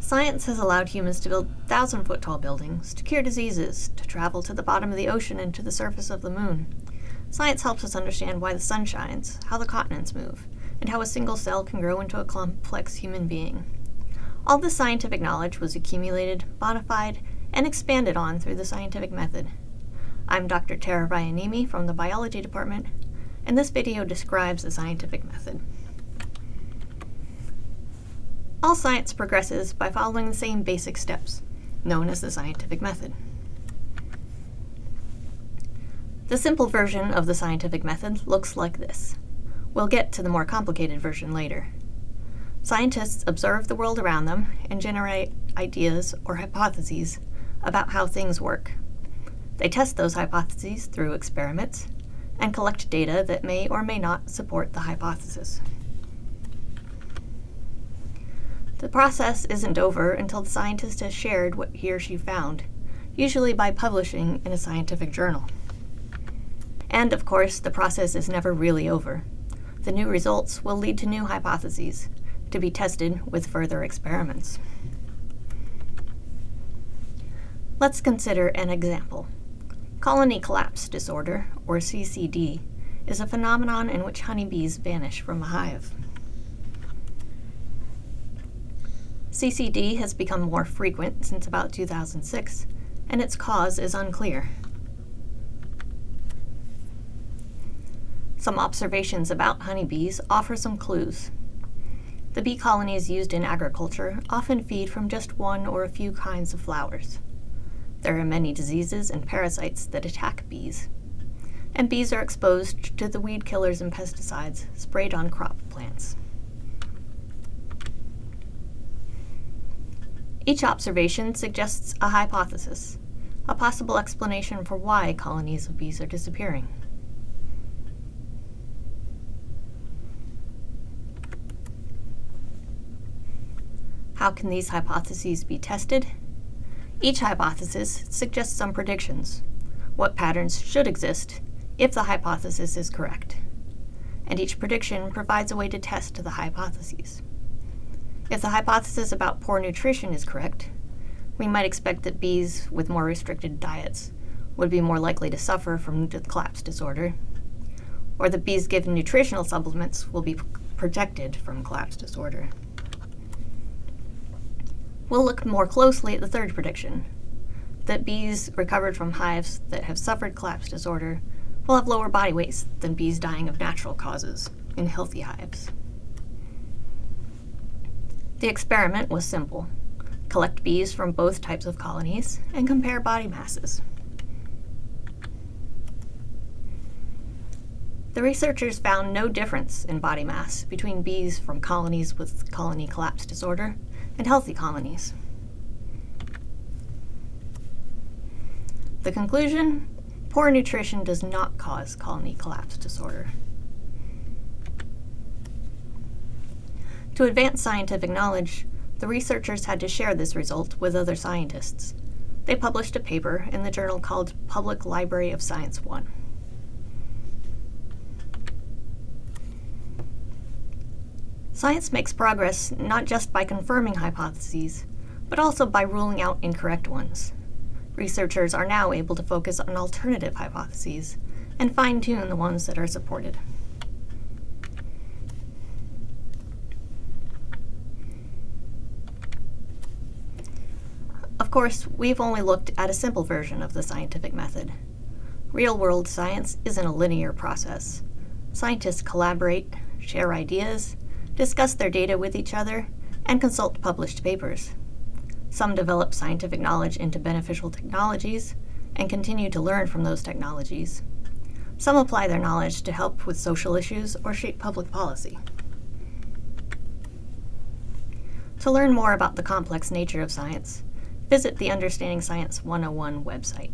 Science has allowed humans to build 1,000-foot-tall buildings, to cure diseases, to travel to the bottom of the ocean and to the surface of the moon. Science helps us understand why the sun shines, how the continents move, and how a single cell can grow into a complex human being. All this scientific knowledge was accumulated, modified, and expanded on through the scientific method. I'm Dr. Tara Ryanimi from the Biology Department, and this video describes the scientific method. All science progresses by following the same basic steps, known as the scientific method. The simple version of the scientific method looks like this. We'll get to the more complicated version later. Scientists observe the world around them and generate ideas or hypotheses about how things work. They test those hypotheses through experiments and collect data that may or may not support the hypothesis. The process isn't over until the scientist has shared what he or she found, usually by publishing in a scientific journal. And of course, the process is never really over. The new results will lead to new hypotheses, to be tested with further experiments. Let's consider an example. Colony collapse disorder, or CCD, is a phenomenon in which honeybees vanish from a hive. CCD has become more frequent since about 2006, and its cause is unclear. Some observations about honeybees offer some clues. The bee colonies used in agriculture often feed from just one or a few kinds of flowers. There are many diseases and parasites that attack bees, and bees are exposed to the weed killers and pesticides sprayed on crop plants. Each observation suggests a hypothesis, a possible explanation for why colonies of bees are disappearing. How can these hypotheses be tested? Each hypothesis suggests some predictions, what patterns should exist if the hypothesis is correct, and each prediction provides a way to test the hypotheses. If the hypothesis about poor nutrition is correct, we might expect that bees with more restricted diets would be more likely to suffer from the collapse disorder, or that bees given nutritional supplements will be protected from collapse disorder. We'll look more closely at the third prediction, that bees recovered from hives that have suffered collapse disorder will have lower body weights than bees dying of natural causes in healthy hives. The experiment was simple. Collect bees from both types of colonies and compare body masses. The researchers found no difference in body mass between bees from colonies with colony collapse disorder and healthy colonies. The conclusion: poor nutrition does not cause colony collapse disorder. To advance scientific knowledge, the researchers had to share this result with other scientists. They published a paper in the journal called Public Library of Science 1. Science makes progress not just by confirming hypotheses, but also by ruling out incorrect ones. Researchers are now able to focus on alternative hypotheses and fine-tune the ones that are supported. Of course, we've only looked at a simple version of the scientific method. Real-world science isn't a linear process. Scientists collaborate, share ideas, discuss their data with each other, and consult published papers. Some develop scientific knowledge into beneficial technologies and continue to learn from those technologies. Some apply their knowledge to help with social issues or shape public policy. To learn more about the complex nature of science, visit the Understanding Science 101 website.